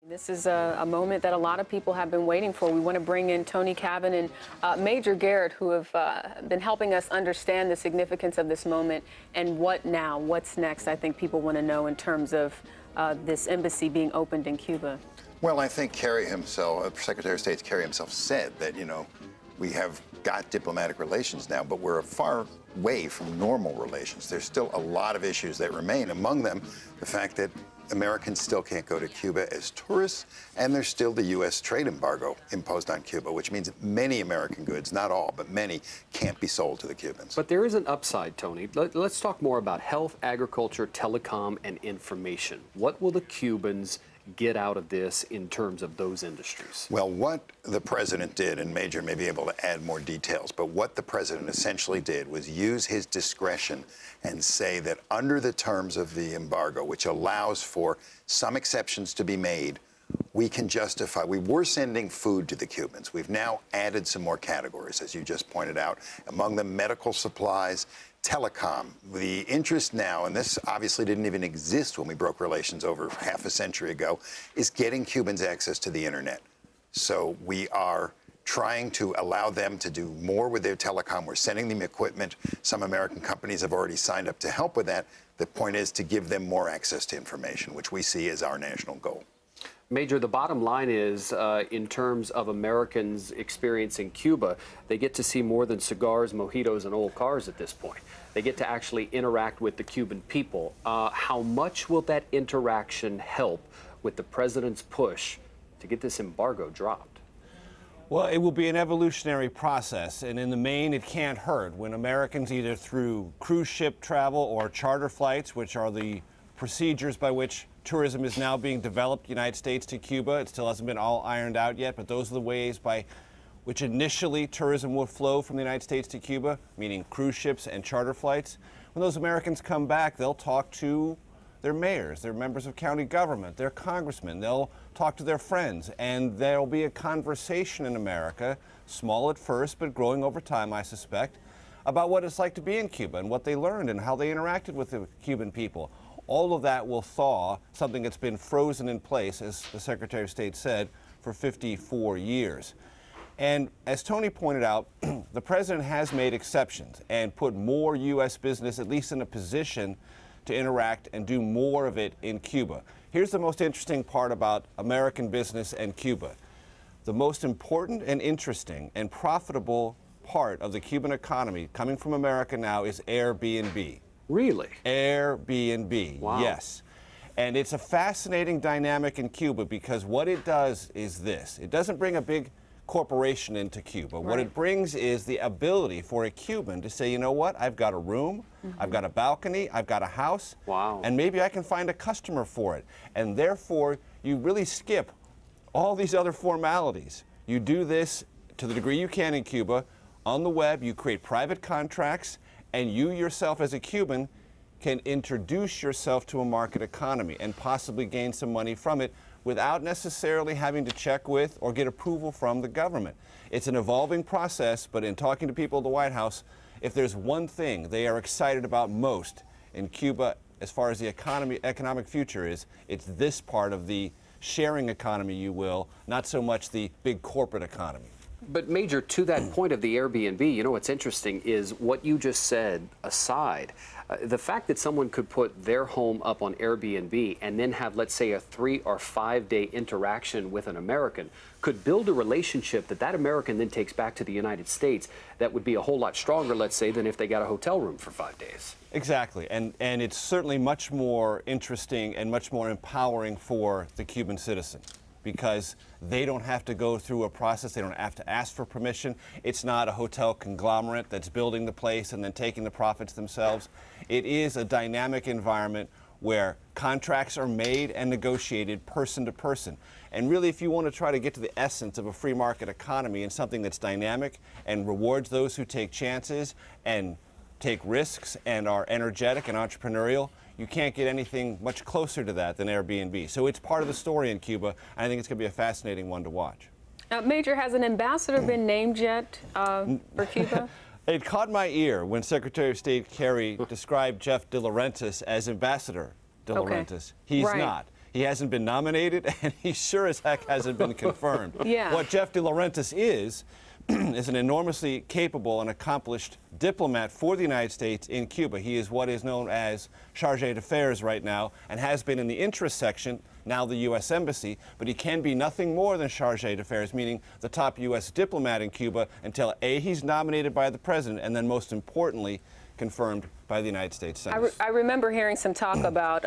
This is a moment that a lot of people have been waiting for. We want to bring in Tony Cavin and Major Garrett, who have been helping us understand the significance of this moment and what now, what's next. I think people want to know in terms of this embassy being opened in Cuba. Well, I think Kerry himself, Secretary of State Kerry himself said that, we have got diplomatic relations now, but we're far away from normal relations. There's still a lot of issues that remain, among them the fact that Americans still can't go to Cuba as tourists, and there's still the U.S. trade embargo imposed on Cuba, which means that many American goods, not all, but many, can't be sold to the Cubans. But there is an upside, Tony. Let's talk more about health, agriculture, telecom, and information. What will the Cubans get out of this in terms of those industries? Well, what the president did, and Major may be able to add more details, but what the president essentially did was use his discretion and say that under the terms of the embargo, which allows for some exceptions to be made, we can justify. We were sending food to the Cubans. We've now added some more categories, as you just pointed out, among them medical supplies, telecom. The interest now, and this obviously didn't even exist when we broke relations over half a century ago, is getting Cubans access to the internet. So we are trying to allow them to do more with their telecom. We're sending them equipment. Some American companies have already signed up to help with that. The point is to give them more access to information, which we see as our national goal. Major, the bottom line is, in terms of Americans experiencing Cuba, they get to see more than cigars, mojitos, and old cars at this point. They get to actually interact with the Cuban people. How much will that interaction help with the president's push to get this embargo dropped? Well, it will be an evolutionary process, and in the main, it can't hurt when Americans, either through cruise ship travel or charter flights, which are the procedures by which tourism is now being developed, United States to Cuba. It still hasn't been all ironed out yet, but those are the ways by which initially tourism will flow from the United States to Cuba, meaning cruise ships and charter flights. When those Americans come back, they'll talk to their mayors, their members of county government, their congressmen. They'll talk to their friends, and there'll be a conversation in America, small at first, but growing over time, I suspect, about what it's like to be in Cuba and what they learned and how they interacted with the Cuban people. All of that will thaw something that's been frozen in place, as the Secretary of State said, for 54 years. And as Tony pointed out, the president has made exceptions and put more U.S. business, at least in a position, to interact and do more of it in Cuba. Here's the most interesting part about American business and Cuba. The most important and interesting and profitable part of the Cuban economy coming from America now is Airbnb. Really? Airbnb, wow. Yes. And it's a fascinating dynamic in Cuba because what it does is this. It doesn't bring a big corporation into Cuba. Right. What it brings is the ability for a Cuban to say, you know what, I've got a room, I've got a balcony, I've got a house, wow, and maybe I can find a customer for it. And therefore, you really skip all these other formalities. You do this to the degree you can in Cuba. On the web, you create private contracts, and you yourself as a Cuban can introduce yourself to a market economy and possibly gain some money from it without necessarily having to check with or get approval from the government. It's an evolving process, but in talking to people at the White House, if there's one thing they are excited about most in Cuba as far as the economic future is, it's this part of the sharing economy, you will, not so much the big corporate economy. But Major, to that point of the Airbnb, you know what's interesting is what you just said aside, the fact that someone could put their home up on Airbnb and then have, let's say, a 3 or 5 day interaction with an American could build a relationship that American then takes back to the United States that would be a whole lot stronger, let's say, than if they got a hotel room for 5 days. Exactly, and it's certainly much more interesting and much more empowering for the Cuban citizen, because they don't have to go through a process. They don't have to ask for permission. It's not a hotel conglomerate that's building the place and then taking the profits themselves. It is a dynamic environment where contracts are made and negotiated person to person. And really, if you want to try to get to the essence of a free market economy and something that's dynamic and rewards those who take chances and take risks and are energetic and entrepreneurial, you can't get anything much closer to that than Airbnb. So it's part of the story in Cuba. And I think it's going to be a fascinating one to watch. Major, has an ambassador been named yet for Cuba? It caught my ear when Secretary of State Kerry described Jeff De Laurentiis as Ambassador De Laurentiis. He's right. not. He hasn't been nominated, and he sure as heck hasn't been confirmed. Yeah. What Jeff De Laurentiis is an enormously capable and accomplished diplomat for the United States in Cuba. He is what is known as chargé d'affaires right now and has been in the interest section, now the U.S. Embassy, but he can be nothing more than chargé d'affaires, meaning the top U.S. diplomat in Cuba until A, he's nominated by the president, and then most importantly, confirmed by the United States Senate. I remember hearing some talk about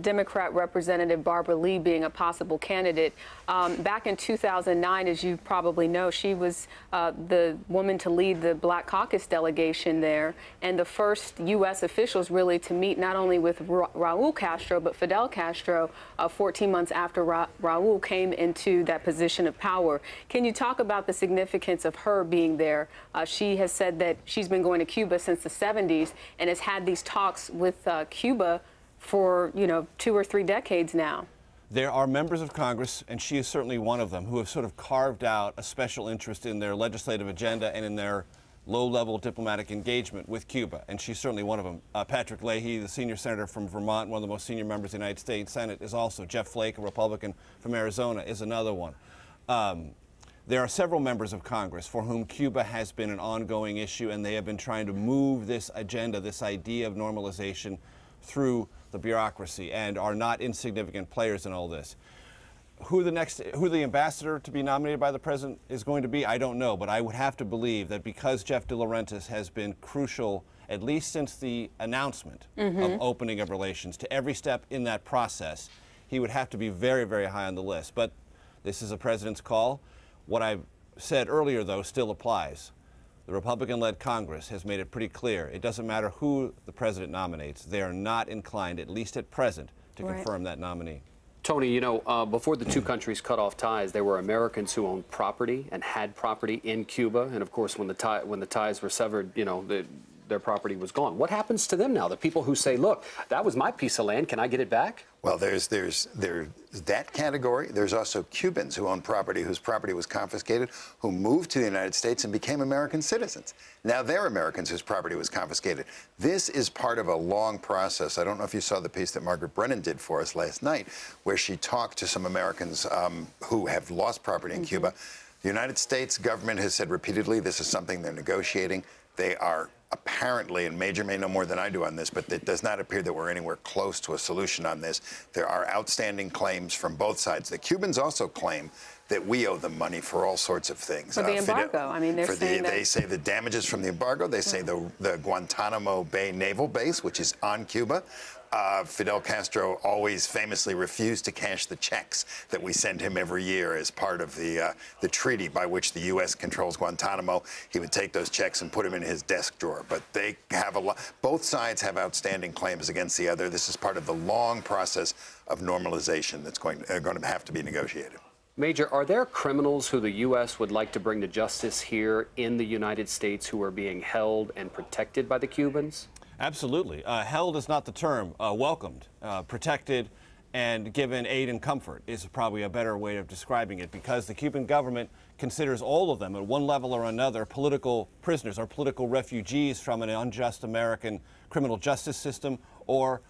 Democrat Representative Barbara Lee being a possible candidate. Back in 2009, as you probably know, she was the woman to lead the Black Caucus delegation there, and the first U.S. officials really to meet not only with Raul Castro, but Fidel Castro 14 months after Raul came into that position of power. Can you talk about the significance of her being there? She has said that she's been going to Cuba since the 70s and has had these talks with Cuba for, 2 or 3 decades now. There are members of Congress, and she is certainly one of them, who have sort of carved out a special interest in their legislative agenda and in their low-level diplomatic engagement with Cuba, and she's certainly one of them. Patrick Leahy, the senior senator from Vermont, one of the most senior members of the United States Senate, is also. Jeff Flake, a Republican from Arizona, is another one. There are several members of Congress for whom Cuba has been an ongoing issue, and they have been trying to move this agenda, this idea of normalization, through the bureaucracy and are not insignificant players in all this. Who the ambassador to be nominated by the president is going to be, I don't know, but I would have to believe that because Jeff De Laurentiis has been crucial, at least since the announcement of opening of relations, to every step in that process, he would have to be very, very high on the list. But this is a president's call. What I said earlier, though, still applies. The Republican-led Congress has made it pretty clear. It doesn't matter who the president nominates. They are not inclined, at least at present, to confirm that nominee. Tony, before the two countries cut off ties, there were Americans who owned property and had property in Cuba. And, of course, when the ties were severed, their property was gone. What happens to them now? The people who say, look, that was my piece of land. Can I get it back? Well, there's that category. There's also Cubans who own property whose property was confiscated, who moved to the United States and became American citizens. Now they're Americans whose property was confiscated. This is part of a long process. I don't know if you saw the piece that Margaret Brennan did for us last night, where she talked to some Americans who have lost property in Cuba. The United States government has said repeatedly this is something they're negotiating. They are apparently, and Major may know more than I do on this, but it does not appear that we're anywhere close to a solution on this. There are outstanding claims from both sides. The Cubans also claim that we owe them money for all sorts of things. For the embargo. I mean, they're saying they say the damages from the embargo. They say the Guantanamo Bay Naval Base, which is on Cuba. Fidel Castro always famously refused to cash the checks that we send him every year as part of the treaty by which the U.S. controls Guantanamo. He would take those checks and put them in his desk drawer. But they have both sides have outstanding claims against the other. This is part of the long process of normalization that's going to have to be negotiated. Major, are there criminals who the U.S. would like to bring to justice here in the United States who are being held and protected by the Cubans? Absolutely. Held is not the term. Welcomed, protected, and given aid and comfort is probably a better way of describing it, because the Cuban government considers all of them at one level or another political prisoners or political refugees from an unjust American criminal justice system or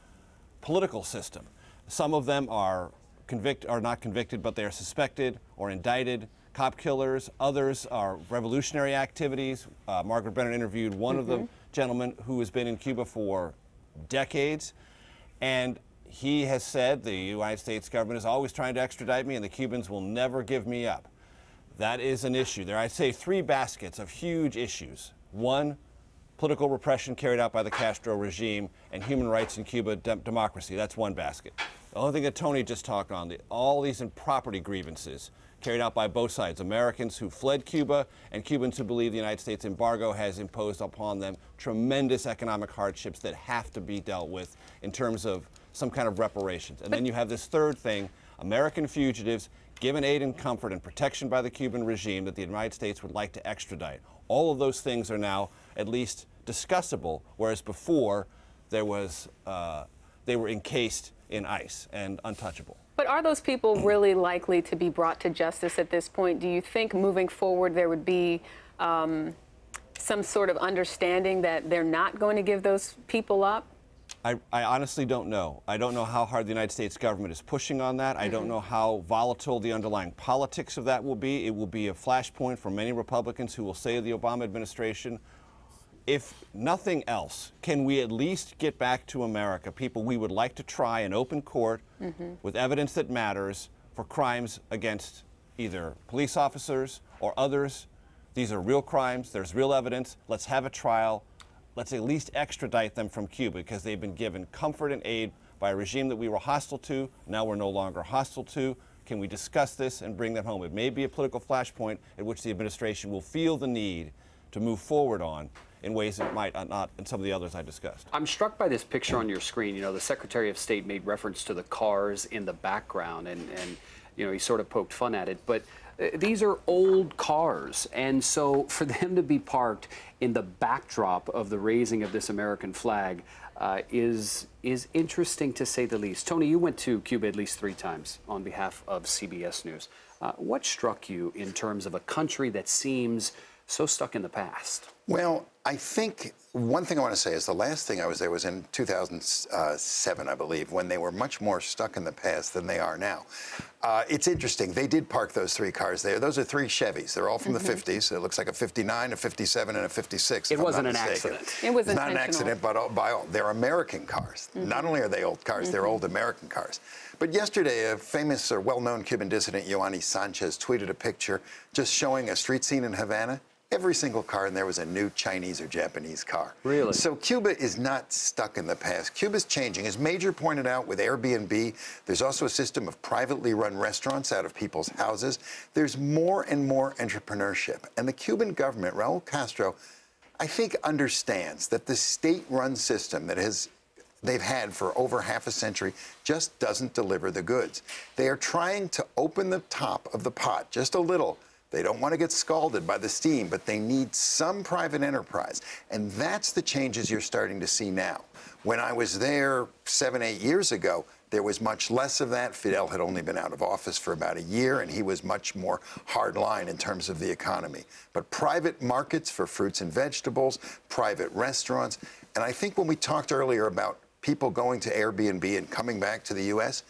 political system. Some of them are not convicted, but they are suspected or indicted cop killers. Others are revolutionary activities. Margaret Brennan interviewed one of the gentlemen who has been in Cuba for decades, and he has said the United States government is always trying to extradite me, and the Cubans will never give me up. That is an issue. There, I'd say, 3 baskets of huge issues. 1, political repression carried out by the Castro regime, and human rights in Cuba, democracy. That's one basket. The only thing that Tony just talked on, all these property grievances carried out by both sides, Americans who fled Cuba and Cubans who believe the United States embargo has imposed upon them tremendous economic hardships that have to be dealt with in terms of some kind of reparations. And then you have this third thing, American fugitives given aid and comfort and protection by the Cuban regime that the United States would like to extradite. All of those things are now at least discussable, whereas before they were encased in ice and untouchable. But are those people really likely to be brought to justice at this point? Do you think moving forward there would be some sort of understanding that they're not going to give those people up? I honestly don't know. I don't know how hard the United States government is pushing on that. I don't know how volatile the underlying politics of that will be. It will be a flashpoint for many Republicans who will say to the Obama administration, if nothing else, can we at least get back to America people we would like to try in open court with evidence that matters for crimes against either police officers or others? These are real crimes. There's real evidence. Let's have a trial. Let's at least extradite them from Cuba because they've been given comfort and aid by a regime that we were hostile to. Now we're no longer hostile to. Can we discuss this and bring them home? It may be a political flashpoint at which the administration will feel the need to move forward on in ways that might not in some of the others I discussed. I'm struck by this picture on your screen. You know, the Secretary of State made reference to the cars in the background, and you know, he sort of poked fun at it. But these are old cars, and so for them to be parked in the backdrop of the raising of this American flag is interesting, to say the least. Tony, you went to Cuba at least 3 times on behalf of CBS News. What struck you in terms of a country that seems so stuck in the past? Well, I think one thing I want to say is the last thing I was there was in 2007, I believe, when they were much more stuck in the past than they are now. It's interesting. They did park those 3 cars there. Those are 3 Chevys. They're all from the 50s. It looks like a 59, a 57, and a 56. It wasn't an accident. It was not an accident, but by all. They're American cars. Not only are they old cars, they're old American cars. But yesterday, a famous or well-known Cuban dissident, Yoani Sanchez, tweeted a picture just showing a street scene in Havana. Every single car in there was a new Chinese or Japanese car. Really? So Cuba is not stuck in the past. Cuba's changing. As Major pointed out with Airbnb, there's also a system of privately run restaurants out of people's houses. There's more and more entrepreneurship. And the Cuban government, Raul Castro, I think understands that the state-run system that they've had for over half a century just doesn't deliver the goods. They are trying to open the top of the pot just a little. They don't want to get scalded by the steam, but they need some private enterprise. And that's the changes you're starting to see now. When I was there 7, 8 years ago, there was much less of that. Fidel had only been out of office for about a year, and he was much more hardline in terms of the economy. But private markets for fruits and vegetables, private restaurants, and I think when we talked earlier about people going to Airbnb and coming back to the U.S.,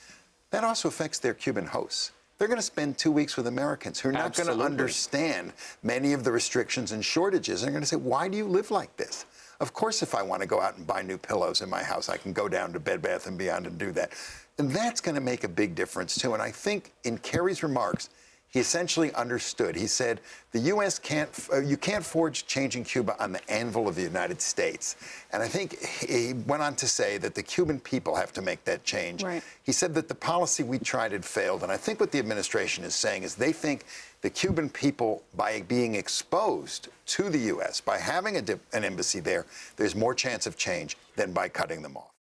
that also affects their Cuban hosts. They're going to spend 2 weeks with Americans who are not going to understand many of the restrictions and shortages. And they're going to say, why do you live like this? Of course, if I want to go out and buy new pillows in my house, I can go down to Bed Bath & Beyond and do that. And that's going to make a big difference, too. And I think in Kerry's remarks, he essentially understood. He said, the U.S. you can't forge changing Cuba on the anvil of the United States. And I think he went on to say that the Cuban people have to make that change. Right. He said that the policy we tried had failed. And I think what the administration is saying is they think the Cuban people, by being exposed to the U.S., by having an embassy there, there's more chance of change than by cutting them off.